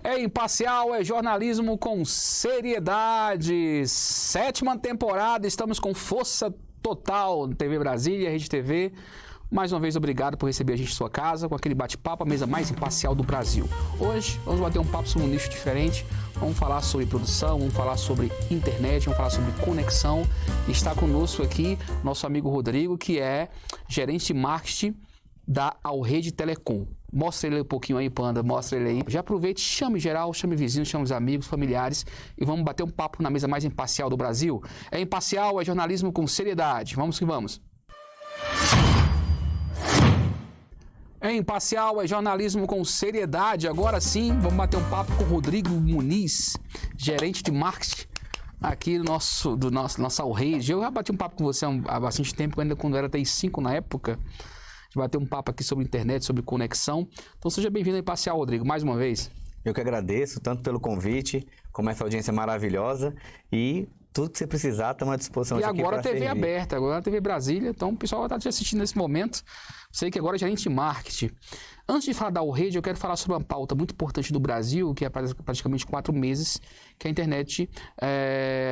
É imparcial, é jornalismo com seriedade. 7ª temporada, estamos com força total no TV Brasília, Rede TV. Mais uma vez, obrigado por receber a gente em sua casa, com aquele bate-papo, a mesa mais imparcial do Brasil. Hoje, vamos bater um papo sobre um nicho diferente. Vamos falar sobre produção, vamos falar sobre internet, vamos falar sobre conexão. Está conosco aqui nosso amigo Rodrigo, que é gerente de marketing da Alrede Telecom. Mostra ele um pouquinho aí, Panda, mostra ele aí. Já aproveite, chame geral, chame vizinhos, chame os amigos, familiares e vamos bater um papo na mesa mais imparcial do Brasil. É imparcial, é jornalismo com seriedade. Vamos que vamos. É imparcial, é jornalismo com seriedade. Agora sim, vamos bater um papo com o Rodrigo Muniz, gerente de marketing aqui do nossa Alrede. Eu já bati um papo com você há bastante tempo, ainda quando era TI5 na época. A gente bateu um papo aqui sobre internet, sobre conexão. Então seja bem-vindo ao Imparcial, Rodrigo, mais uma vez. Eu que agradeço, tanto pelo convite, como essa audiência maravilhosa. E tudo que você precisar, estamos à disposição aqui. E agora a TV servir. Aberta, agora a TV Brasília. Então o pessoal vai estar te assistindo nesse momento. Sei que agora é gerente de marketing. Antes de falar da Alrede, eu quero falar sobre uma pauta muito importante do Brasil, que é praticamente 4 meses, que a internet,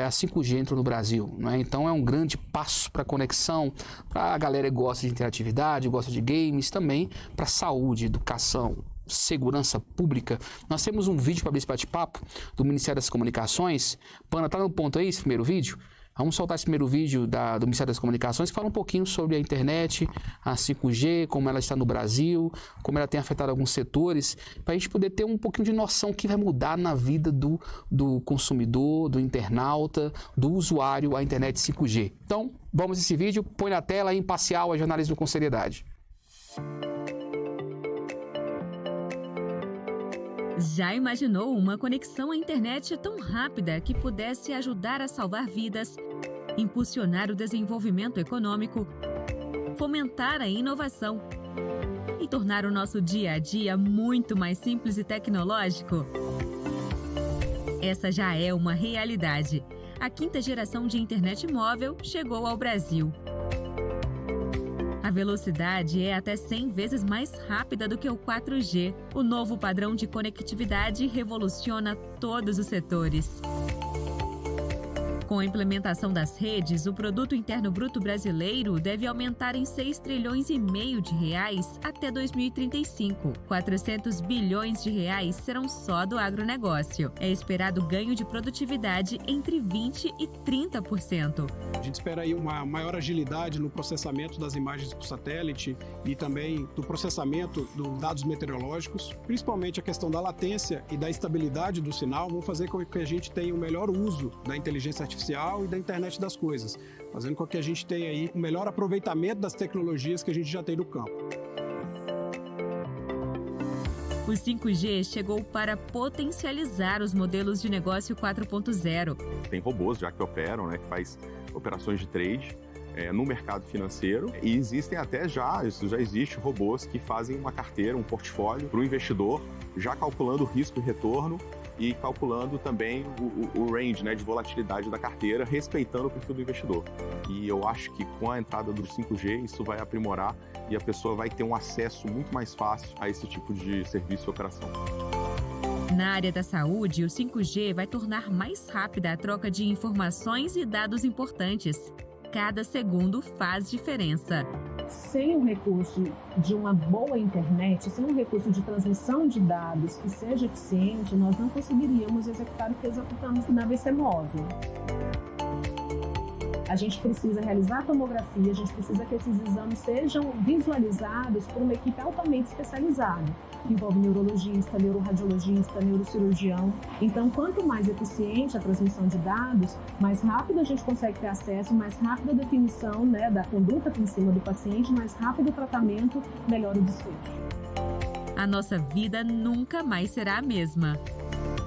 a 5G entrou no Brasil. Né? Então é um grande passo para a conexão, para a galera que gosta de interatividade, gosta de games, também para saúde, educação, segurança pública. Nós temos um vídeo para abrir esse bate-papo do Ministério das Comunicações. Pana, tá no ponto aí esse primeiro vídeo? Vamos soltar esse primeiro vídeo do Ministério das Comunicações que fala um pouquinho sobre a internet, a 5G, como ela está no Brasil, como ela tem afetado alguns setores, para a gente poder ter um pouquinho de noção que vai mudar na vida do consumidor, do internauta, do usuário, a internet 5G. Então, vamos a esse vídeo, põe na tela, imparcial, é jornalismo com seriedade. Já imaginou uma conexão à internet tão rápida que pudesse ajudar a salvar vidas, impulsionar o desenvolvimento econômico, fomentar a inovação e tornar o nosso dia a dia muito mais simples e tecnológico? Essa já é uma realidade. A 5ª geração de internet móvel chegou ao Brasil. A velocidade é até 100 vezes mais rápida do que o 4G. O novo padrão de conectividade revoluciona todos os setores. Com a implementação das redes, o Produto Interno Bruto brasileiro deve aumentar em 6,5 trilhões de reais até 2035. 400 bilhões de reais serão só do agronegócio. É esperado ganho de produtividade entre 20% e 30%. A gente espera aí uma maior agilidade no processamento das imagens por satélite e também do processamento dos dados meteorológicos, principalmente a questão da latência e da estabilidade do sinal vão fazer com que a gente tenha o melhor uso da inteligência artificial e da internet das coisas, fazendo com que a gente tenha aí o melhor aproveitamento das tecnologias que a gente já tem no campo. O 5G chegou para potencializar os modelos de negócio 4.0. Tem robôs já que operam, né, que faz operações de trade no mercado financeiro e existem isso já existe robôs que fazem uma carteira, um portfólio para o investidor, já calculando o risco e retorno e calculando também o range, né, de volatilidade da carteira, respeitando o perfil do investidor. E eu acho que com a entrada do 5G isso vai aprimorar e a pessoa vai ter um acesso muito mais fácil a esse tipo de serviço e operação. Na área da saúde, o 5G vai tornar mais rápida a troca de informações e dados importantes. Cada segundo faz diferença. Sem o recurso de uma boa internet, sem um recurso de transmissão de dados que seja eficiente, nós não conseguiríamos executar o que executamos na VC móvel. A gente precisa realizar a tomografia, a gente precisa que esses exames sejam visualizados por uma equipe altamente especializada. Envolve neurologista, neuroradiologista, neurocirurgião. Então, quanto mais eficiente a transmissão de dados, mais rápido a gente consegue ter acesso, mais rápida a definição, né, da conduta em cima do paciente, mais rápido o tratamento, melhor o desfecho. A nossa vida nunca mais será a mesma.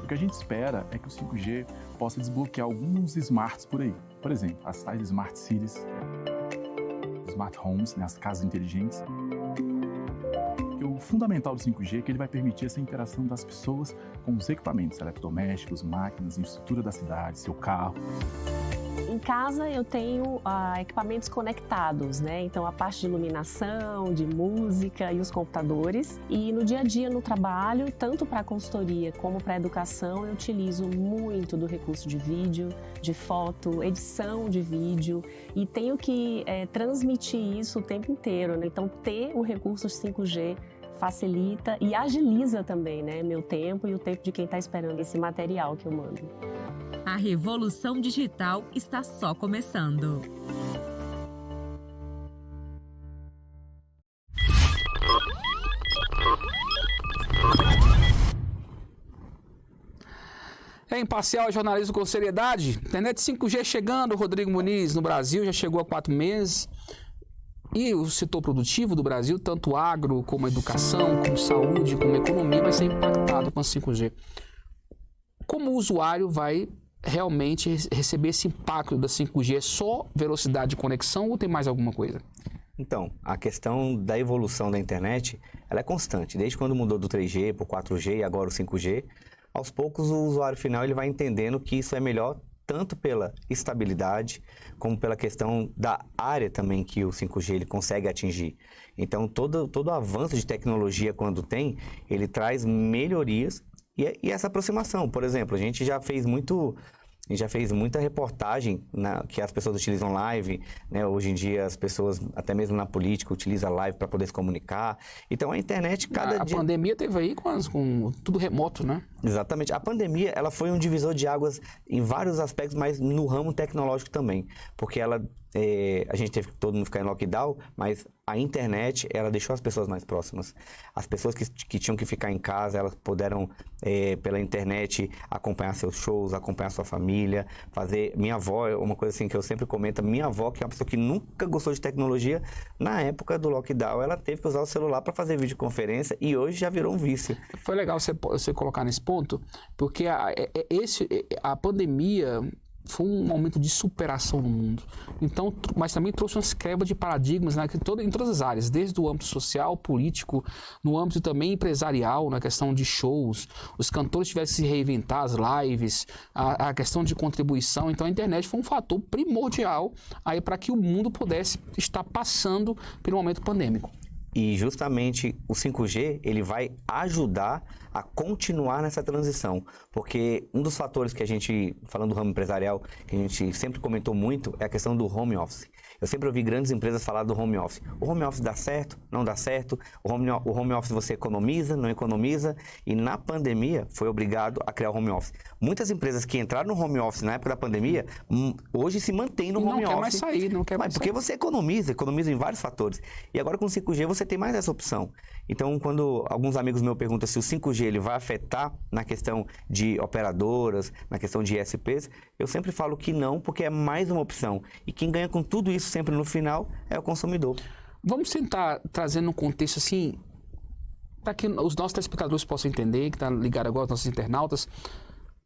O que a gente espera é que o 5G possa desbloquear alguns smarts por aí. Por exemplo, as tais Smart Cities, Smart Homes, né, as casas inteligentes. E o fundamental do 5G é que ele vai permitir essa interação das pessoas com os equipamentos eletrodomésticos, máquinas, infraestrutura da cidade, seu carro. Em casa eu tenho equipamentos conectados, né? Então a parte de iluminação, de música e os computadores. E no dia a dia no trabalho, tanto para consultoria como para educação, eu utilizo muito do recurso de vídeo, de foto, edição de vídeo e tenho que transmitir isso o tempo inteiro, né? Então ter o recurso 5G facilita e agiliza também, né, meu tempo e o tempo de quem está esperando esse material que eu mando. A revolução digital está só começando. É imparcial jornalismo com seriedade. Internet 5G chegando, Rodrigo Muniz, no Brasil, já chegou há 4 meses. E o setor produtivo do Brasil, tanto agro, como educação, como saúde, como economia, vai ser impactado com a 5G. Como o usuário vai realmente receber esse impacto da 5G? É só velocidade de conexão ou tem mais alguma coisa? Então, a questão da evolução da internet, ela é constante. Desde quando mudou do 3G para o 4G e agora o 5G, aos poucos o usuário final ele vai entendendo que isso é melhor tanto pela estabilidade, como pela questão da área também que o 5G ele consegue atingir. Então, todo avanço de tecnologia, quando tem, ele traz melhorias e essa aproximação. Por exemplo, a gente já fez muita reportagem que as pessoas utilizam live, né? Hoje em dia as pessoas, até mesmo na política, utilizam live para poder se comunicar. Então a internet cada dia... A pandemia teve aí com tudo remoto, né? Exatamente. A pandemia, ela foi um divisor de águas em vários aspectos, mas no ramo tecnológico também. Porque a gente teve que todo mundo ficar em lockdown, mas a internet, ela deixou as pessoas mais próximas. As pessoas que tinham que ficar em casa, elas puderam, pela internet, acompanhar seus shows, acompanhar sua família, fazer... Minha avó, uma coisa assim que eu sempre comento, minha avó, que é uma pessoa que nunca gostou de tecnologia, na época do lockdown, ela teve que usar o celular para fazer videoconferência e hoje já virou um vício. Foi legal você colocar nesse ponto, porque a pandemia foi um momento de superação no mundo. Então, mas também trouxe umas quebras de paradigmas, né, em todas as áreas, desde o âmbito social, político, no âmbito também empresarial, na questão de shows, os cantores tiveram que se reinventar, as lives, a questão de contribuição. Então, a internet foi um fator primordial aí para que o mundo pudesse estar passando pelo momento pandêmico. E justamente o 5G, ele vai ajudar a continuar nessa transição. Porque um dos fatores que a gente, falando do ramo empresarial, que a gente sempre comentou muito, é a questão do home office. Eu sempre ouvi grandes empresas falar do home office. O home office dá certo? Não dá certo? O home office você economiza? Não economiza? E na pandemia foi obrigado a criar o home office. Muitas empresas que entraram no home office na época da pandemia, hoje se mantêm no home office. Não quer mais sair, não quer mais sair. Porque você economiza em vários fatores. E agora com o 5G você tem mais essa opção. Então, quando alguns amigos meus perguntam se o 5G ele vai afetar na questão de operadoras, na questão de ISPs, eu sempre falo que não, porque é mais uma opção. E quem ganha com tudo isso sempre no final é o consumidor. Vamos tentar trazer num contexto assim, para que os nossos telespectadores possam entender, que está ligado agora aos nossos internautas,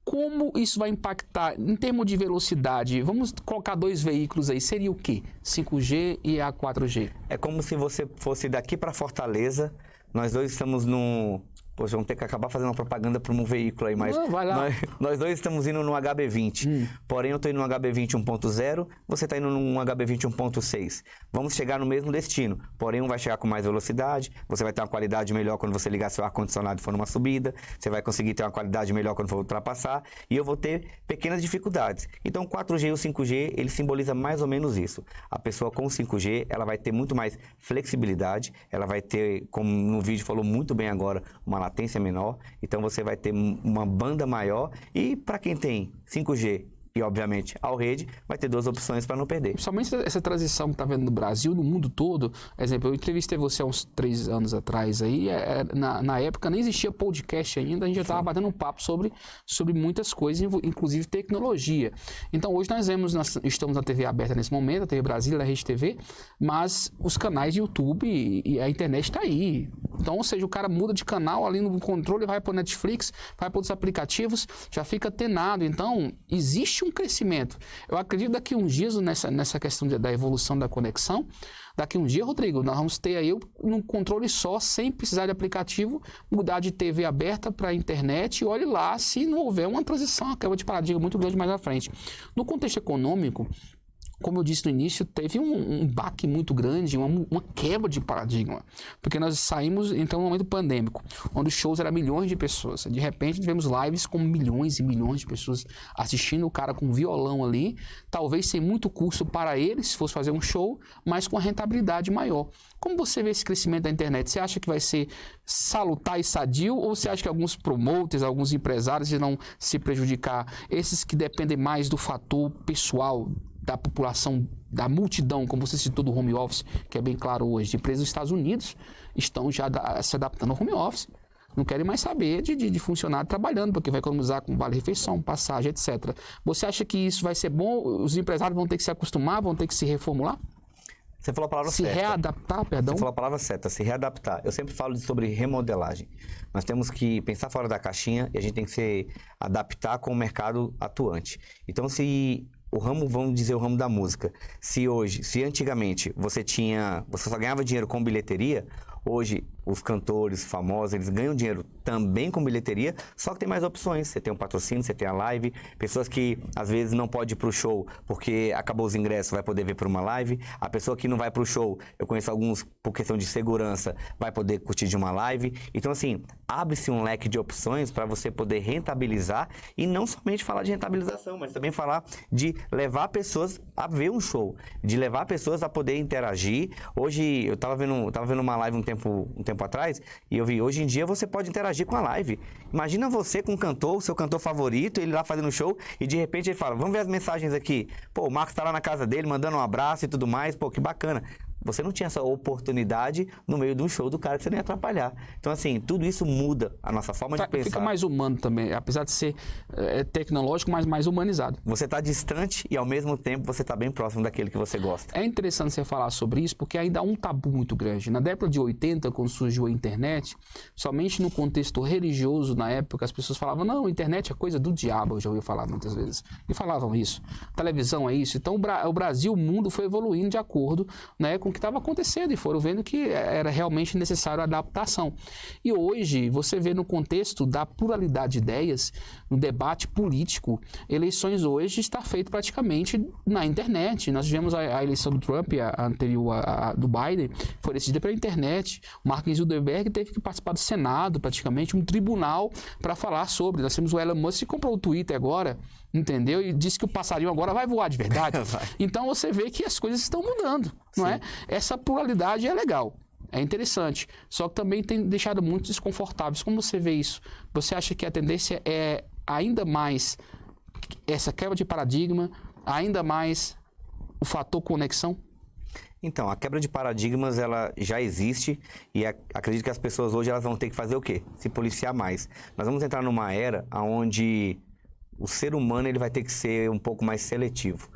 como isso vai impactar em termos de velocidade. Vamos colocar 2 veículos aí, seria o quê? 5G e a 4G. É como se você fosse daqui para Fortaleza, nós dois estamos num... Poxa, vamos ter que acabar fazendo uma propaganda para um veículo aí, mas não, vai lá. Nós dois estamos indo no HB20. Porém, eu estou indo no HB20 1.0, você está indo num HB20 1.6. Vamos chegar no mesmo destino, porém um vai chegar com mais velocidade, você vai ter uma qualidade melhor quando você ligar seu ar-condicionado e for numa subida, você vai conseguir ter uma qualidade melhor quando for ultrapassar, e eu vou ter pequenas dificuldades. Então, o 4G e o 5G, ele simboliza mais ou menos isso. A pessoa com o 5G, ela vai ter muito mais flexibilidade, ela vai ter, como no vídeo falou muito bem agora, uma latência menor, então você vai ter uma banda maior e para quem tem 5G e, obviamente, ao rede, vai ter 2 opções para não perder. Principalmente essa transição que está vendo no Brasil, no mundo todo. Exemplo, eu entrevistei você há uns 3 anos atrás aí, na época nem existia podcast ainda, a gente já estava batendo um papo sobre muitas coisas, inclusive tecnologia. Então hoje estamos na TV aberta nesse momento, a TV Brasília, a Rede TV, mas os canais de YouTube e a internet está aí. Então, ou seja, o cara muda de canal ali no controle, vai para o Netflix, vai para outros aplicativos, já fica antenado. Então, existe um crescimento. Eu acredito daqui a uns dias, nessa questão da evolução da conexão, daqui a um dia, Rodrigo, nós vamos ter aí um controle só, sem precisar de aplicativo, mudar de TV aberta para internet, e olhe lá se não houver uma transição, uma quebra de paradigma muito grande mais à frente. No contexto econômico, como eu disse no início, teve um baque muito grande, uma quebra de paradigma, porque nós saímos, então, no momento pandêmico, onde os shows eram milhões de pessoas. De repente, tivemos lives com milhões e milhões de pessoas assistindo, o cara com violão ali, talvez sem muito custo para ele, se fosse fazer um show, mas com a rentabilidade maior. Como você vê esse crescimento da internet? Você acha que vai ser salutar e sadio, ou você acha que alguns promoters, alguns empresários irão se prejudicar? Esses que dependem mais do fator pessoal, da população, da multidão, como você citou, do home office, que é bem claro hoje. Empresas dos Estados Unidos estão já se adaptando ao home office. Não querem mais saber de funcionário trabalhando, porque vai economizar com vale-refeição, passagem, etc. Você acha que isso vai ser bom? Os empresários vão ter que se acostumar, vão ter que se reformular? Você falou a palavra certa. Se readaptar, perdão? Você falou a palavra certa, se readaptar. Eu sempre falo sobre remodelagem. Nós temos que pensar fora da caixinha e a gente tem que se adaptar com o mercado atuante. Então, se o ramo, vamos dizer, o ramo da música, se antigamente você só ganhava dinheiro com bilheteria, hoje os cantores famosos, eles ganham dinheiro também com bilheteria, só que tem mais opções. Você tem um patrocínio, você tem a live, pessoas que às vezes não podem ir para o show porque acabou os ingressos, vai poder ver por uma live. A pessoa que não vai para o show, eu conheço alguns por questão de segurança, vai poder curtir de uma live. Então, assim, abre-se um leque de opções para você poder rentabilizar, e não somente falar de rentabilização, mas também falar de levar pessoas a ver um show, de levar pessoas a poder interagir. Hoje, eu estava vendo uma live um tempo atrás, e eu vi, hoje em dia você pode interagir com a live. Imagina você com um cantor, o seu cantor favorito, ele lá fazendo show, e de repente ele fala, vamos ver as mensagens aqui. Pô, o Marcos tá lá na casa dele, mandando um abraço e tudo mais, pô, que bacana. Você não tinha essa oportunidade no meio de um show do cara que você nem ia atrapalhar. Então, assim, tudo isso muda a nossa forma de pensar. Fica mais humano também, apesar de ser tecnológico, mas mais humanizado. Você está distante e, ao mesmo tempo, você está bem próximo daquele que você gosta. É interessante você falar sobre isso, porque ainda há um tabu muito grande. Na década de 80, quando surgiu a internet, somente no contexto religioso, na época, as pessoas falavam, não, a internet é coisa do diabo, eu já ouvi falar muitas vezes. E falavam isso. Televisão é isso. Então, o Brasil, o mundo foi evoluindo de acordo, né, com o que estava acontecendo, e foram vendo que era realmente necessário adaptação. E hoje, você vê no contexto da pluralidade de ideias, no debate político, eleições hoje está feito praticamente na internet. Nós tivemos a eleição do Trump, a anterior a do Biden, foi decidida pela internet. O Mark Zuckerberg teve que participar do Senado, praticamente, um tribunal para falar sobre. Nós temos o Elon Musk que comprou o Twitter agora, entendeu? E disse que o passarinho agora vai voar de verdade. Então você vê que as coisas estão mudando, não é? Essa pluralidade é legal, é interessante, só que também tem deixado muitos desconfortáveis. Como você vê isso? Você acha que a tendência é ainda mais essa quebra de paradigma, ainda mais o fator conexão? Então, a quebra de paradigmas, ela já existe, e acredito que as pessoas hoje elas vão ter que fazer o quê? Se policiar mais. Nós vamos entrar numa era onde o ser humano ele vai ter que ser um pouco mais seletivo.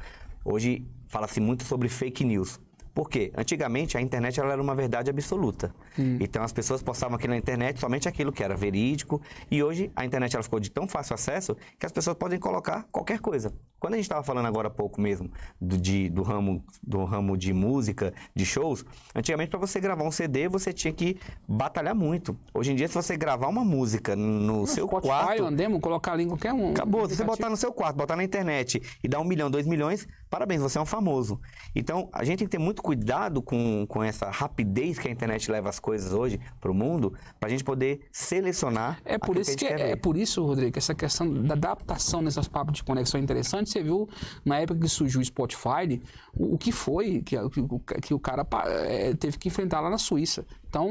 Hoje fala-se muito sobre fake news. Por quê? Antigamente a internet ela era uma verdade absoluta. Então as pessoas postavam aqui na internet somente aquilo que era verídico, e hoje a internet ela ficou de tão fácil acesso que as pessoas podem colocar qualquer coisa. Quando a gente estava falando agora há pouco mesmo do ramo de música, de shows, antigamente para você gravar um CD você tinha que batalhar muito. Hoje em dia, se você gravar uma música no seu quarto, colocar ali em qualquer um. Acabou. Se você botar no seu quarto, botar na internet e dar 1 milhão, 2 milhões, parabéns, você é um famoso. Então a gente tem que ter muito cuidado com essa rapidez que a internet leva as coisas hoje para o mundo, para a gente poder selecionar. É por isso, Rodrigo, essa questão da adaptação nessas papos de conexão é interessante. Você viu, na época que surgiu o Spotify, o que foi que o cara teve que enfrentar lá na Suíça. Então,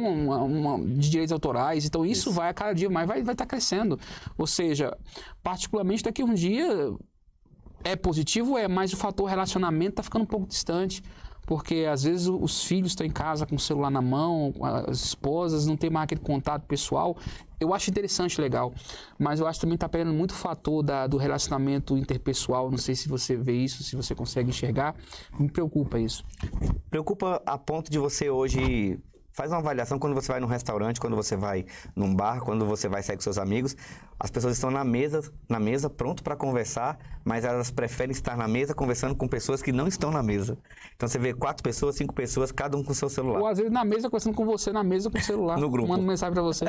de direitos autorais. Então, isso vai a cada dia mais, vai estar crescendo. Ou seja, particularmente daqui a um dia, é positivo, mas o fator relacionamento está ficando um pouco distante. Porque às vezes os filhos estão em casa com o celular na mão, as esposas, não tem mais aquele contato pessoal. Eu acho interessante, legal, mas eu acho que também está perdendo muito o fator do relacionamento interpessoal. Não sei se você vê isso, se você consegue enxergar. Me preocupa isso. Preocupa a ponto de você hoje Faz uma avaliação quando você vai num restaurante, quando você vai num bar, quando você vai sair com seus amigos. As pessoas estão na mesa pronto para conversar, mas elas preferem estar na mesa conversando com pessoas que não estão na mesa. Então você vê 4 pessoas, 5 pessoas, cada um com o seu celular. Ou às vezes na mesa, conversando com você, na mesa com o celular. No grupo. Manda mensagem para você.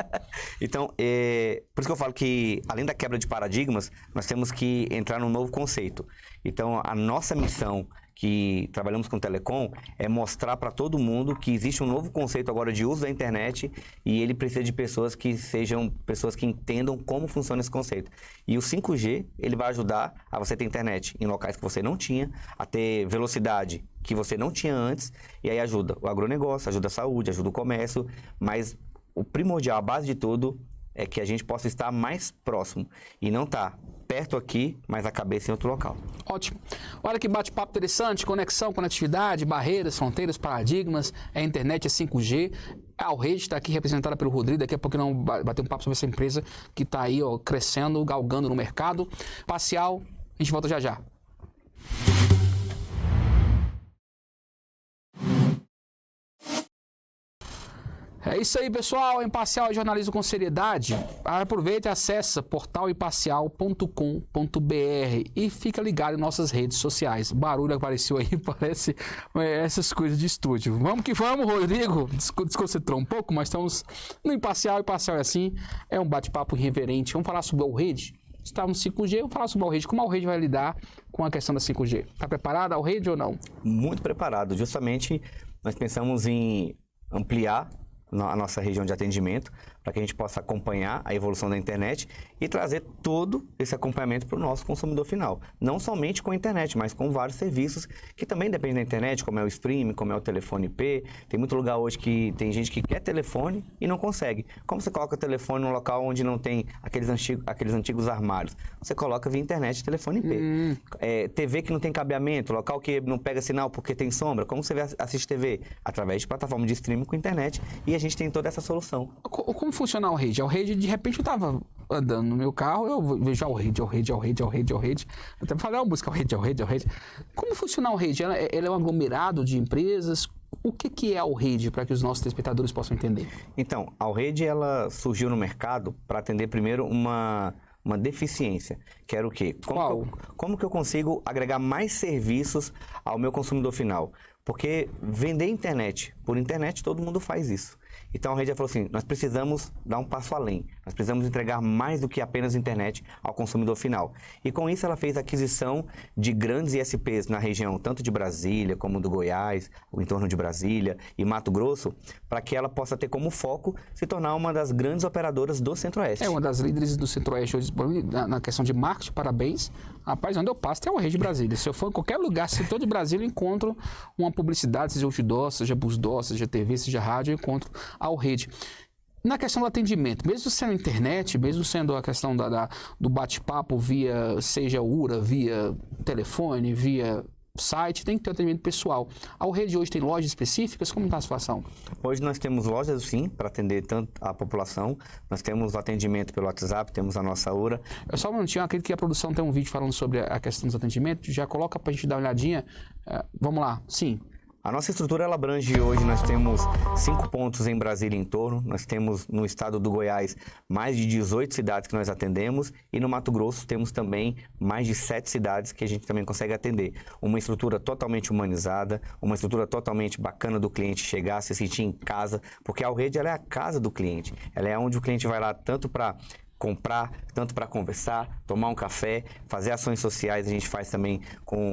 Então, por isso que eu falo que, além da quebra de paradigmas, nós temos que entrar num novo conceito. Então, a nossa missão, que trabalhamos com telecom, é mostrar para todo mundo que existe um novo conceito agora de uso da internet e ele precisa de pessoas que sejam pessoas que entendam como funciona esse conceito. E o 5G, ele vai ajudar a você ter internet em locais que você não tinha, a ter velocidade que você não tinha antes, e aí ajuda o agronegócio, ajuda a saúde, ajuda o comércio, mas o primordial, a base de tudo, é que a gente possa estar mais próximo e não estar perto aqui, mas a cabeça em outro local. Ótimo. Olha que bate-papo interessante, conexão, conectividade, barreiras, fronteiras, paradigmas, a internet, é 5G. A Alrede está aqui representada pelo Rodrigo, daqui a pouco nós vamos bater um papo sobre essa empresa que está aí crescendo, galgando no mercado. Parcial, a gente volta já já. É isso aí, pessoal. Imparcial é jornalismo com seriedade. Aproveite e acesse portalimparcial.com.br e fica ligado em nossas redes sociais. Barulho apareceu aí, parece essas coisas de estúdio. Vamos que vamos, Rodrigo. Desconcentrou um pouco, mas estamos no Imparcial. Imparcial é assim, é um bate-papo irreverente. Vamos falar sobre a Alrede. Está no 5G, vamos falar sobre a Alrede. Como a Alrede vai lidar com a questão da 5G? Está preparada a Alrede ou não? Muito preparado. Justamente, nós pensamos em ampliar a nossa região de atendimento, para que a gente possa acompanhar a evolução da internet e trazer todo esse acompanhamento para o nosso consumidor final. Não somente com a internet, mas com vários serviços que também dependem da internet, como é o streaming, como é o telefone IP. Tem muito lugar hoje que tem gente que quer telefone e não consegue. Como você coloca o telefone num local onde não tem aqueles antigos armários? Você coloca via internet telefone IP. TV que não tem cabeamento, local que não pega sinal porque tem sombra. Como você assiste TV? Através de plataforma de streaming com internet, e a gente tem toda essa solução. Como funciona a Alrede? A Alrede, de repente, eu estava andando no meu carro, eu vejo a Alrede. Até falei uma música, Alrede. Como funciona a Alrede? Ela é um aglomerado de empresas? O que é a Alrede, para que os nossos telespectadores possam entender? Então, a Alrede, ela surgiu no mercado para atender primeiro uma deficiência, que era o quê? Como que eu consigo agregar mais serviços ao meu consumidor final? Porque vender internet, por internet, todo mundo faz isso. Então a Alrede falou assim, nós precisamos dar um passo além, nós precisamos entregar mais do que apenas internet ao consumidor final. E com isso ela fez a aquisição de grandes ISPs na região, tanto de Brasília como do Goiás, o entorno de Brasília e Mato Grosso, para que ela possa ter como foco se tornar uma das grandes operadoras do Centro-Oeste. É uma das líderes do Centro-Oeste hoje, na questão de marketing, parabéns. Rapaz, onde eu passo tem a Alrede de Brasília. Se eu for em qualquer lugar, setor de Brasília, eu encontro uma publicidade, seja outdoor, seja busdoor, seja TV, seja rádio, eu encontro a Alrede. Na questão do atendimento, mesmo sendo internet, mesmo sendo a questão do bate-papo via, seja URA, via telefone, via site, tem que ter atendimento pessoal. A Alrede hoje tem lojas específicas? Como está a situação? Hoje nós temos lojas, sim, para atender tanto a população. Nós temos o atendimento pelo WhatsApp, temos a nossa URA. Eu só um minutinho, acredito que a produção tem um vídeo falando sobre a questão dos atendimentos. Já coloca para a gente dar uma olhadinha. Vamos lá, sim. A nossa estrutura, ela abrange hoje, nós temos 5 pontos em Brasília e em torno, nós temos no estado do Goiás mais de 18 cidades que nós atendemos e no Mato Grosso temos também mais de 7 cidades que a gente também consegue atender. Uma estrutura totalmente humanizada, uma estrutura totalmente bacana do cliente chegar, se sentir em casa, porque a Alrede, ela é a casa do cliente, ela é onde o cliente vai lá tanto para comprar, tanto para conversar, tomar um café, fazer ações sociais, a gente faz também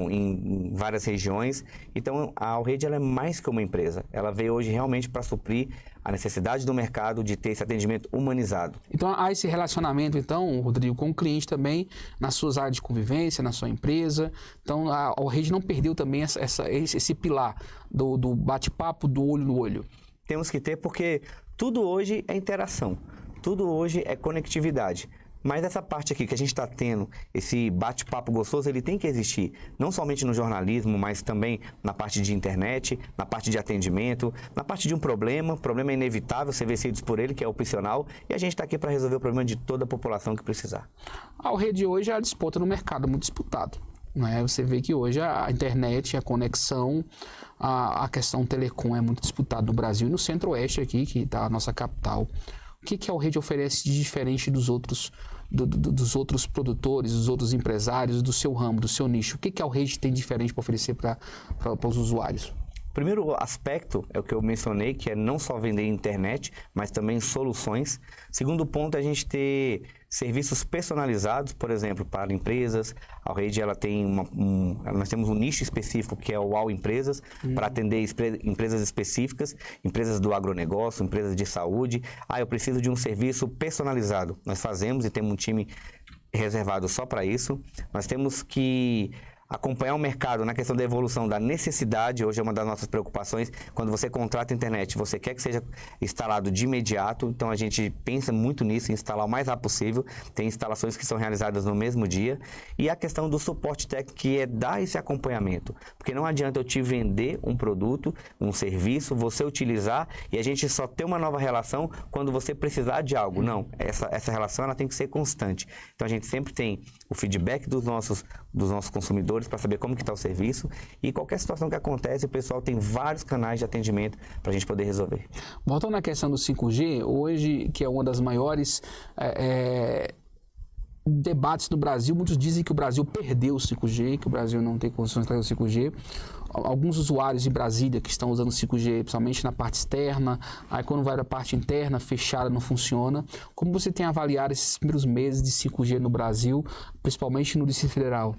em várias regiões. Então, a Alrede, ela é mais que uma empresa. Ela veio hoje realmente para suprir a necessidade do mercado de ter esse atendimento humanizado. Então, há esse relacionamento, então, Rodrigo, com o cliente também, nas suas áreas de convivência, na sua empresa. Então, a Alrede não perdeu também esse pilar do bate-papo, do olho no olho. Temos que ter, porque tudo hoje é interação. Tudo hoje é conectividade. Mas essa parte aqui que a gente está tendo, esse bate-papo gostoso, ele tem que existir. Não somente no jornalismo, mas também na parte de internet, na parte de atendimento, na parte de um problema. O problema é inevitável, ser vencidos por ele, que é opcional. E a gente está aqui para resolver o problema de toda a população que precisar. A Alrede hoje é a disputa no mercado, muito disputado. né? Você vê que hoje a internet, a conexão, a questão telecom é muito disputada no Brasil e no Centro-Oeste aqui, que está a nossa capital. O que a Rede oferece de diferente dos outros produtores, dos outros empresários, do seu ramo, do seu nicho? O que a Rede tem diferente para oferecer para os usuários? O primeiro aspecto é o que eu mencionei, que é não só vender internet, mas também soluções. Segundo ponto é a gente ter serviços personalizados, por exemplo, para empresas. A Rede ela tem nós temos um nicho específico que é o UAU Empresas, para atender empresas específicas, empresas do agronegócio, empresas de saúde. Eu preciso de um serviço personalizado. Nós fazemos e temos um time reservado só para isso. Nós temos que acompanhar o mercado na questão da evolução da necessidade. Hoje é uma das nossas preocupações. Quando você contrata a internet, você quer que seja instalado de imediato. Então, a gente pensa muito nisso, em instalar o mais rápido possível. Tem instalações que são realizadas no mesmo dia. E a questão do suporte técnico, que é dar esse acompanhamento. Porque não adianta eu te vender um produto, um serviço, você utilizar e a gente só ter uma nova relação quando você precisar de algo. Não, essa relação ela tem que ser constante. Então, a gente sempre tem o feedback dos nossos consumidores para saber como que está o serviço, e qualquer situação que acontece, o pessoal tem vários canais de atendimento para a gente poder resolver. Voltando na questão do 5G, hoje, que é uma das maiores debates no Brasil, muitos dizem que o Brasil perdeu o 5G, que o Brasil não tem condições de trazer o 5G. Alguns usuários em Brasília que estão usando o 5G, principalmente na parte externa, aí quando vai da parte interna, fechada, não funciona. Como você tem avaliado esses primeiros meses de 5G no Brasil, principalmente no Distrito Federal?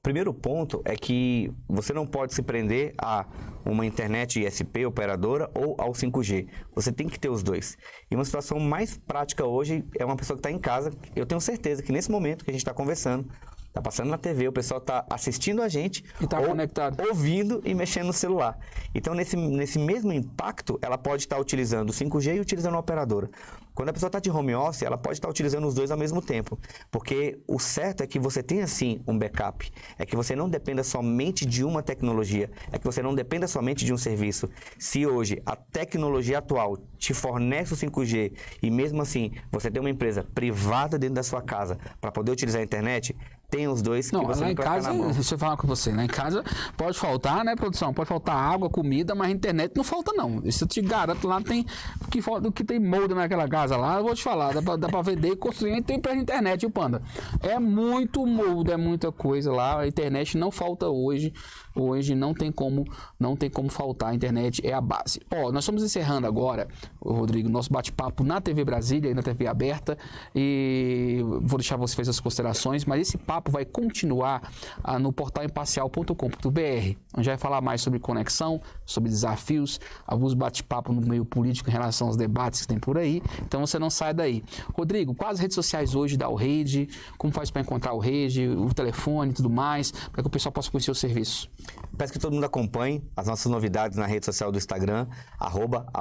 Primeiro ponto é que você não pode se prender a uma internet ISP operadora ou ao 5G. Você tem que ter os dois. E uma situação mais prática hoje é uma pessoa que está em casa. Eu tenho certeza que nesse momento que a gente está conversando, está passando na TV, o pessoal está assistindo a gente, e está conectado, ouvindo e mexendo no celular. Então, nesse mesmo impacto, ela pode estar utilizando o 5G e utilizando a operadora. Quando a pessoa está de home office, ela pode estar utilizando os dois ao mesmo tempo. Porque o certo é que você tenha, sim, um backup. É que você não dependa somente de uma tecnologia. É que você não dependa somente de um serviço. Se hoje a tecnologia atual te fornece o 5G e mesmo assim você tem uma empresa privada dentro da sua casa para poder utilizar a internet, tem os dois que você não pode ficar na mão. Deixa eu falar com você, lá em casa pode faltar, né, produção? Pode faltar água, comida, mas a internet não falta, não. Isso eu te garanto, lá tem o que tem molde naquela casa lá, eu vou te falar, dá pra vender e construir, e tem pra internet, o Panda. É muito molde, é muita coisa lá, a internet não falta hoje não tem como faltar, a internet é a base. Nós estamos encerrando agora, Rodrigo, nosso bate-papo na TV Brasília e na TV aberta, e vou deixar você fazer as considerações, mas esse papo vai continuar no portal imparcial.com.br, onde vai falar mais sobre conexão, sobre desafios, alguns bate-papos no meio político em relação aos debates que tem por aí, então você não sai daí. Rodrigo, quais as redes sociais hoje da Rede? Como faz para encontrar o Rede, o telefone e tudo mais, para que o pessoal possa conhecer o serviço? Peço que todo mundo acompanhe as nossas novidades na rede social do Instagram,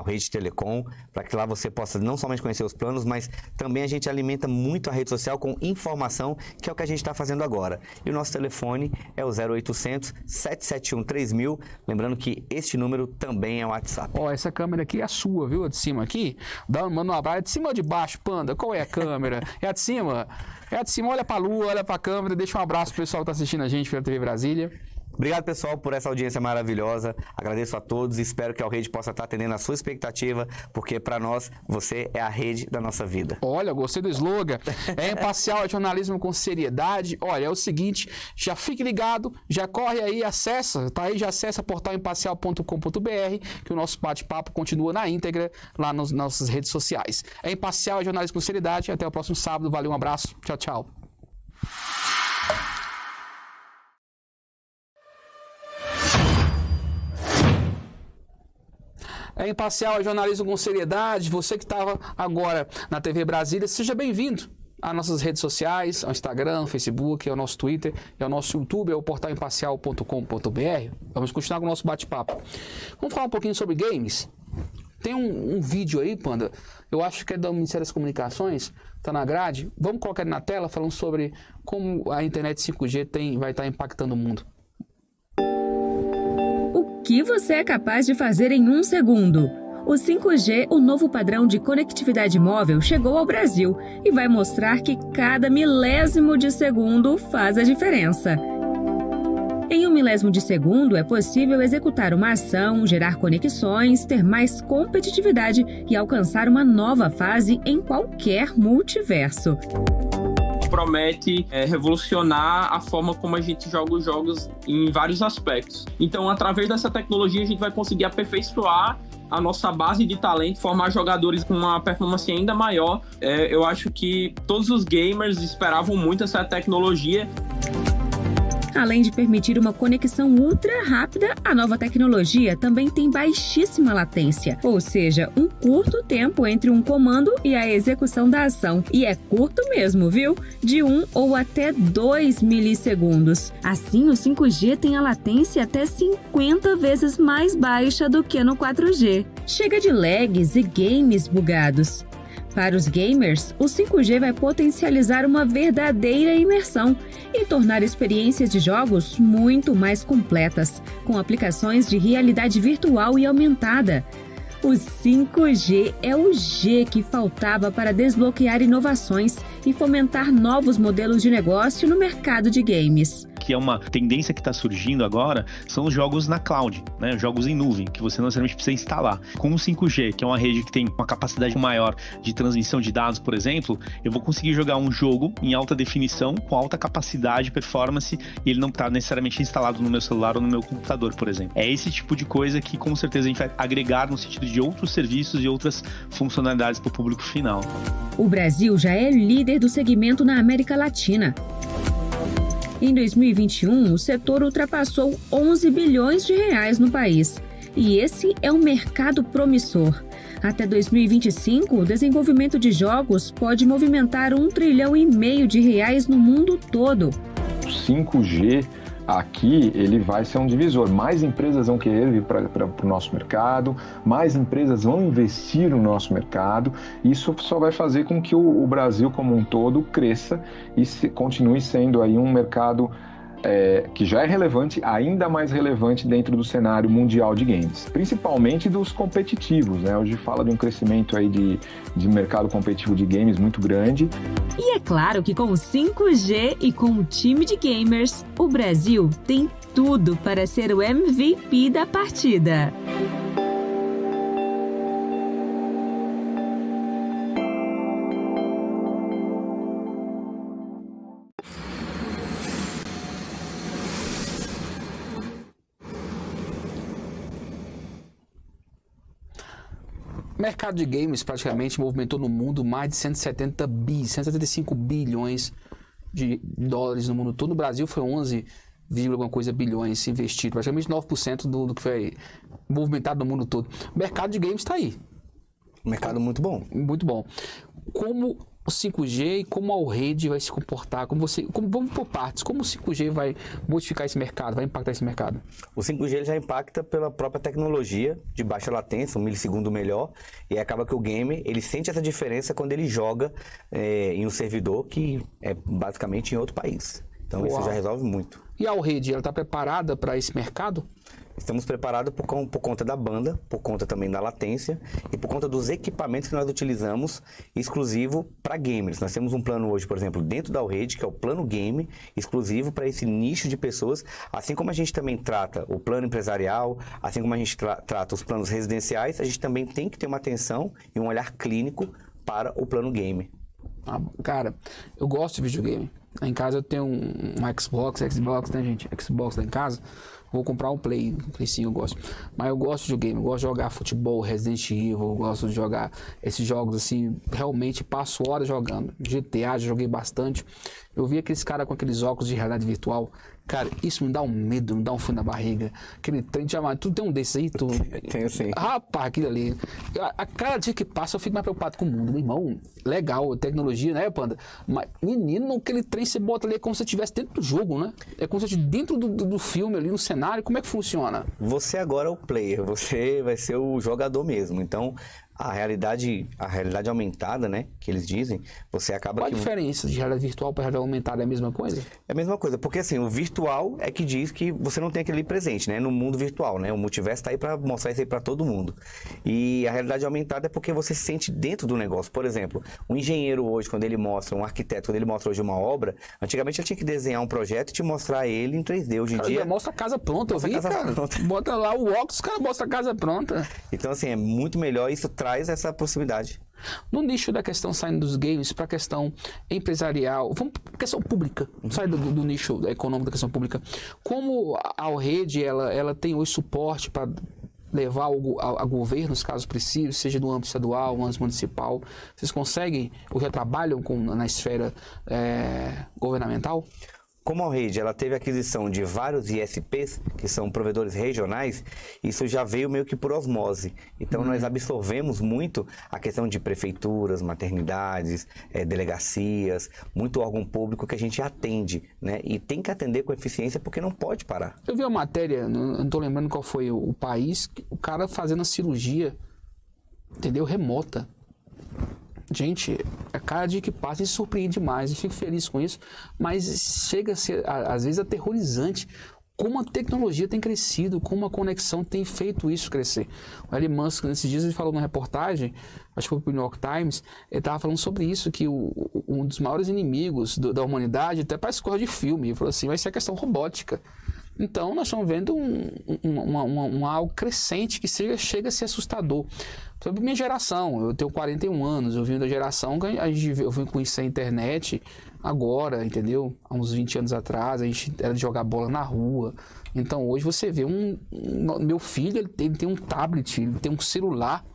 @RedeTelecom, para que lá você possa não somente conhecer os planos, mas também a gente alimenta muito a rede social com informação, que é o que a gente está fazendo agora. E o nosso telefone é o 0800 771 3000, lembrando que este número também é o WhatsApp. Essa câmera aqui é a sua, viu? A de cima aqui. Manda um abraço. É de cima ou de baixo, Panda? Qual é a câmera? É a de cima? É a de cima. Olha pra lua, olha pra câmera. Deixa um abraço pro pessoal que tá assistindo a gente pela TV Brasília. Obrigado, pessoal, por essa audiência maravilhosa. Agradeço a todos e espero que a Rede possa estar atendendo a sua expectativa, porque para nós, você é a rede da nossa vida. Olha, gostei do slogan. É imparcial, é jornalismo com seriedade. Olha, é o seguinte, já fique ligado, já corre aí, acessa, tá aí, já acessa portalimparcial.com.br, que o nosso bate-papo continua na íntegra lá nas nossas redes sociais. É imparcial, é jornalismo com seriedade. Até o próximo sábado. Valeu, um abraço. Tchau, tchau. É imparcial, é jornalismo com seriedade. Você que estava agora na TV Brasília, seja bem-vindo às nossas redes sociais, ao Instagram, ao Facebook, ao nosso Twitter, ao nosso YouTube, ao portalimparcial.com.br. Vamos continuar com o nosso bate-papo. Vamos falar um pouquinho sobre games. Tem um vídeo aí, Panda, eu acho que é do Ministério das Comunicações, está na grade. Vamos colocar ele na tela falando sobre como a internet 5G vai estar impactando o mundo. O que você é capaz de fazer em 1 segundo? O 5G, o novo padrão de conectividade móvel, chegou ao Brasil e vai mostrar que cada milésimo de segundo faz a diferença. Em 1 milésimo de segundo, é possível executar uma ação, gerar conexões, ter mais competitividade e alcançar uma nova fase em qualquer multiverso. Promete revolucionar a forma como a gente joga os jogos em vários aspectos. Então, através dessa tecnologia, a gente vai conseguir aperfeiçoar a nossa base de talento, formar jogadores com uma performance ainda maior. Eu acho que todos os gamers esperavam muito essa tecnologia. Além de permitir uma conexão ultra rápida, a nova tecnologia também tem baixíssima latência, ou seja, um curto tempo entre um comando e a execução da ação. E é curto mesmo, viu? De 1 ou até 2 milissegundos. Assim, o 5G tem a latência até 50 vezes mais baixa do que no 4G. Chega de lags e games bugados. Para os gamers, o 5G vai potencializar uma verdadeira imersão e tornar experiências de jogos muito mais completas, com aplicações de realidade virtual e aumentada. O 5G é o G que faltava para desbloquear inovações e fomentar novos modelos de negócio no mercado de games. Que é uma tendência que está surgindo agora, são os jogos na cloud, né? Jogos em nuvem, que você não necessariamente precisa instalar. Com o 5G, que é uma rede que tem uma capacidade maior de transmissão de dados, por exemplo, eu vou conseguir jogar um jogo em alta definição, com alta capacidade, performance, e ele não está necessariamente instalado no meu celular ou no meu computador, por exemplo. É esse tipo de coisa que com certeza a gente vai agregar no sentido de outros serviços e outras funcionalidades para o público final. O Brasil já é líder do segmento na América Latina. Em 2021, o setor ultrapassou 11 bilhões de reais no país. E esse é um mercado promissor. Até 2025, o desenvolvimento de jogos pode movimentar 1,5 trilhão de reais no mundo todo. O 5G aqui, ele vai ser um divisor. Mais empresas vão querer vir para o nosso mercado, mais empresas vão investir no nosso mercado. Isso só vai fazer com que o Brasil como um todo cresça e continue sendo aí um mercado que já é relevante, ainda mais relevante dentro do cenário mundial de games, principalmente dos competitivos, né? Hoje fala de um crescimento aí de mercado competitivo de games muito grande. E é claro que com o 5G e com o time de gamers, o Brasil tem tudo para ser o MVP da partida. O mercado de games praticamente movimentou no mundo mais de 175 bilhões de dólares no mundo todo. No Brasil foi 11, alguma coisa bilhões investido, praticamente 9% do que foi movimentado no mundo todo. O mercado de games está aí. Mercado muito bom. Muito bom. Como o 5G e como a rede vai se comportar? Vamos por partes. Como o 5G vai modificar esse mercado, vai impactar esse mercado? O 5G ele já impacta pela própria tecnologia de baixa latência, 1 milissegundo melhor, e acaba que o game ele sente essa diferença quando ele joga em um servidor que é basicamente em outro país. Então isso já resolve muito. E a rede, ela está preparada para esse mercado? Estamos preparados por conta da banda, por conta também da latência e por conta dos equipamentos que nós utilizamos exclusivo para gamers. Nós temos um plano hoje, por exemplo, dentro da Allrede, que é o plano game, exclusivo para esse nicho de pessoas, assim como a gente também trata o plano empresarial, assim como a gente trata os planos residenciais, a gente também tem que ter uma atenção e um olhar clínico para o plano game. Cara, eu gosto de videogame. Lá em casa eu tenho um Xbox, né, gente? Xbox lá em casa. Vou comprar um Play 5, eu gosto. Mas eu gosto de game, eu gosto de jogar futebol, Resident Evil, eu gosto de jogar esses jogos assim, realmente passo horas jogando. GTA, já joguei bastante. Eu vi aqueles caras com aqueles óculos de realidade virtual. Cara, isso me dá um medo, me dá um frio na barriga. Aquele trem de chamar. Tu tem um desses aí? Tenho sim. Rapaz, aquilo ali. A cada dia que passa eu fico mais preocupado com o mundo. Meu irmão, legal, tecnologia, né, Panda? Mas, menino, aquele trem você bota ali é como se você estivesse dentro do jogo, né? É como se você estivesse dentro do filme ali, no cenário. Como é que funciona? Você agora é o player, você vai ser o jogador mesmo. Então, A realidade aumentada, né, que eles dizem, você acaba Qual a diferença de realidade virtual para realidade aumentada? É a mesma coisa? É a mesma coisa, porque assim, o virtual é que diz que você não tem aquele ali presente, né, no mundo virtual, né, o multiverso tá aí para mostrar isso aí para todo mundo. E a realidade aumentada é porque você se sente dentro do negócio. Por exemplo, um engenheiro hoje, quando ele mostra, um arquiteto, quando ele mostra hoje uma obra, antigamente ele tinha que desenhar um projeto e te mostrar ele em 3D. Hoje em dia... Mostra a casa pronta, eu vi, cara. Bota lá o óculos, os caras mostram a casa pronta. Então, assim, é muito melhor, isso traz essa proximidade. No nicho da questão saindo dos games para a questão empresarial, vamos para a questão pública, sai do nicho econômico da questão pública, como a rede ela tem hoje suporte para levar a governos, caso preciso, seja no âmbito estadual, no âmbito municipal, vocês conseguem ou já trabalham na esfera governamental? Como a rede ela teve aquisição de vários ISPs, que são provedores regionais, isso já veio meio que por osmose. Então nós absorvemos muito a questão de prefeituras, maternidades, delegacias, muito órgão público que a gente atende, né? E tem que atender com eficiência porque não pode parar. Eu vi uma matéria, não estou lembrando qual foi o país, o cara fazendo a cirurgia, entendeu? Remota. Gente, a cada dia que passa, isso surpreende mais e fico feliz com isso, mas chega a ser, às vezes, aterrorizante como a tecnologia tem crescido, como a conexão tem feito isso crescer. O Elon Musk, nesses dias, ele falou numa reportagem, acho que foi para o New York Times, ele estava falando sobre isso, que um dos maiores inimigos da humanidade, até parece coisa de filme, ele falou assim, vai ser a questão robótica. Então, nós estamos vendo algo crescente que chega a ser assustador. Sobre minha geração, eu tenho 41 anos, eu vim da geração que eu vim conhecer a internet agora, entendeu? Há uns 20 anos atrás, a gente era de jogar bola na rua. Então, hoje você vê meu filho, ele tem um tablet, ele tem um celular,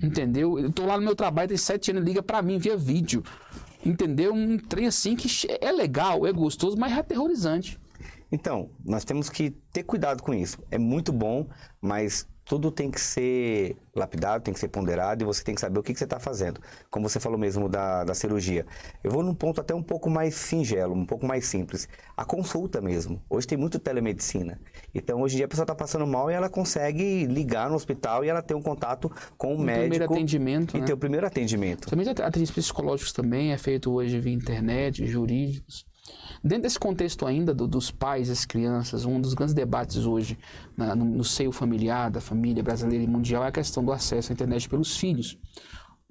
entendeu? Eu tô lá no meu trabalho, tem 7 anos, ele liga pra mim via vídeo, entendeu? Um trem assim que é legal, é gostoso, mas é aterrorizante. Então, nós temos que ter cuidado com isso. É muito bom, mas tudo tem que ser lapidado, tem que ser ponderado e você tem que saber o que você está fazendo. Como você falou mesmo da cirurgia. Eu vou num ponto até um pouco mais singelo, um pouco mais simples. A consulta mesmo. Hoje tem muito telemedicina. Então, hoje em dia a pessoa está passando mal e ela consegue ligar no hospital e ela tem um contato com o médico. Primeiro atendimento, e né? ter o primeiro atendimento. Também atendimentos psicológicos também é feito hoje via internet, jurídicos. Dentro desse contexto ainda dos pais e das crianças, um dos grandes debates hoje no seio familiar, da família brasileira e mundial, é a questão do acesso à internet pelos filhos.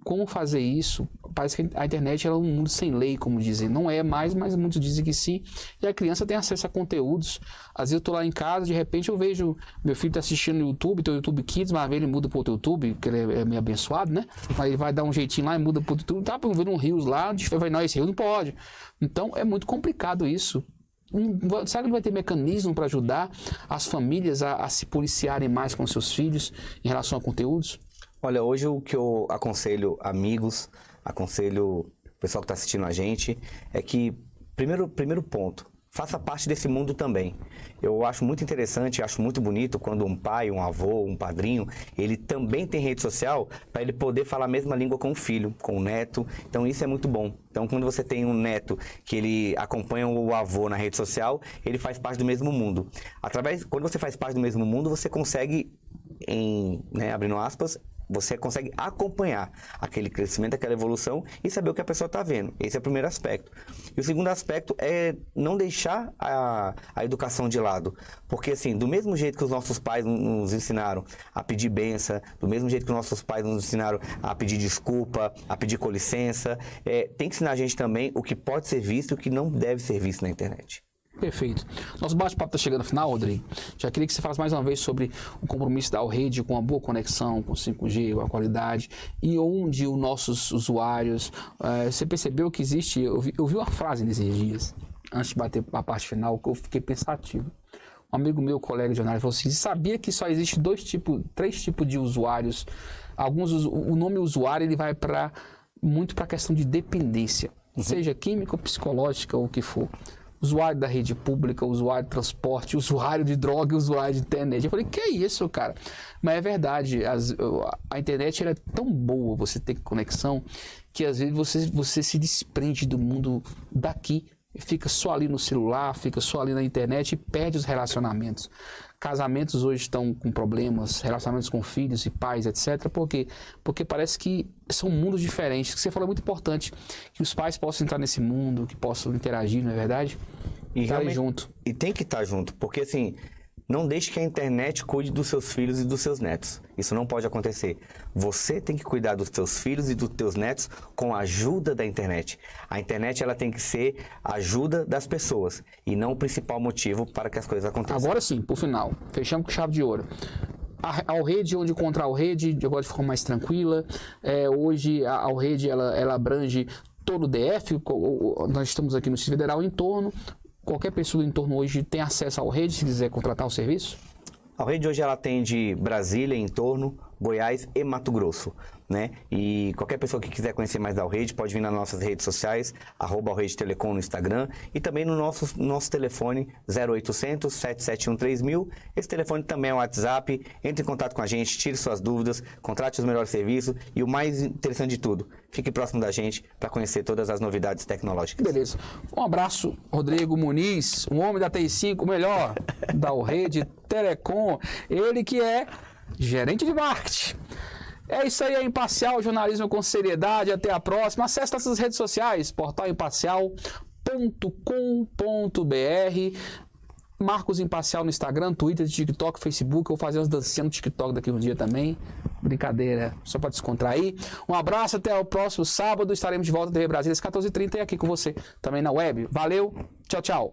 Como fazer isso? Parece que a internet é um mundo sem lei, como dizem. Não é mais, mas muitos dizem que sim. E a criança tem acesso a conteúdos. Às vezes eu estou lá em casa, de repente eu vejo meu filho está assistindo no YouTube, tem o YouTube Kids, mas ele muda para outro YouTube, porque ele é meio abençoado, né? Mas ele vai dar um jeitinho lá e muda para outro YouTube. Tá vendo um Rios lá, vai, não, esse Rio não pode. Então é muito complicado isso. Será que não vai ter mecanismo para ajudar as famílias a se policiarem mais com seus filhos em relação a conteúdos? Olha, hoje o que eu aconselho amigos, aconselho o pessoal que está assistindo a gente, é que, primeiro ponto, faça parte desse mundo também. Eu acho muito interessante, acho muito bonito quando um pai, um avô, um padrinho, ele também tem rede social para ele poder falar a mesma língua com o filho, com o neto. Então isso é muito bom. Então quando você tem um neto que ele acompanha o avô na rede social, ele faz parte do mesmo mundo. Quando você faz parte do mesmo mundo, você consegue, abrindo aspas, você consegue acompanhar aquele crescimento, aquela evolução e saber o que a pessoa está vendo. Esse é o primeiro aspecto. E o segundo aspecto é não deixar a educação de lado. Porque, assim, do mesmo jeito que os nossos pais nos ensinaram a pedir bênção, do mesmo jeito que os nossos pais nos ensinaram a pedir desculpa, a pedir com licença, tem que ensinar a gente também o que pode ser visto e o que não deve ser visto na internet. Perfeito. Nosso bate-papo está chegando ao final, Audrey. Já queria que você falasse mais uma vez sobre o compromisso da rede com a boa conexão, com 5G, com a qualidade, e onde os nossos usuários... você percebeu que existe... Eu vi uma frase nesses dias, antes de bater a parte final, que eu fiquei pensativo. Um amigo meu, colega de jornal, falou assim, sabia que só existe 3 tipos de usuários? O nome usuário ele vai muito para a questão de dependência, seja química ou psicológica ou o que for. Usuário da rede pública, usuário de transporte, usuário de droga, usuário de internet. Eu falei, que é isso, cara? Mas é verdade, a internet era tão boa, você ter conexão, que às vezes você se desprende do mundo daqui fica só ali no celular, fica só ali na internet e perde os relacionamentos. Casamentos hoje estão com problemas, relacionamentos com filhos e pais, etc. Por quê? Porque parece que são mundos diferentes. O que você falou é muito importante, que os pais possam entrar nesse mundo, que possam interagir, não é verdade? E estarem junto. E tem que estar junto, porque assim, não deixe que a internet cuide dos seus filhos e dos seus netos. Isso não pode acontecer. Você tem que cuidar dos teus filhos e dos teus netos com a ajuda da internet. A internet ela tem que ser a ajuda das pessoas e não o principal motivo para que as coisas aconteçam. Agora sim, por final, fechamos com chave de ouro. A Alrede, onde encontrar a Alrede, agora de forma mais tranquila. Hoje a Alrede ela abrange todo o DF, nós estamos aqui no Distrito Federal em torno. Qualquer pessoa do entorno hoje tem acesso ao Alrede, se quiser contratar o serviço? A Alrede hoje ela atende Brasília, entorno, Goiás e Mato Grosso, né? E qualquer pessoa que quiser conhecer mais da Alrede pode vir nas nossas redes sociais, @Alrede Telecom no Instagram e também no nosso telefone 0800 771 3000. Esse telefone também é o WhatsApp. Entre em contato com a gente, tire suas dúvidas, contrate os melhores serviços e o mais interessante de tudo, fique próximo da gente para conhecer todas as novidades tecnológicas. Beleza. Um abraço, Rodrigo Muniz, um homem da TI5, o melhor da Alrede Telecom, ele que é gerente de marketing. É isso aí, é Imparcial, jornalismo com seriedade. Até a próxima. Acesse nossas redes sociais, portalimparcial.com.br. Marcos Imparcial no Instagram, Twitter, TikTok, Facebook. Eu vou fazer umas dancinhas no TikTok daqui um dia também. Brincadeira, só para descontrair. Um abraço, até o próximo sábado. Estaremos de volta na TV Brasília às 14h30 e aqui com você também na web. Valeu, tchau, tchau.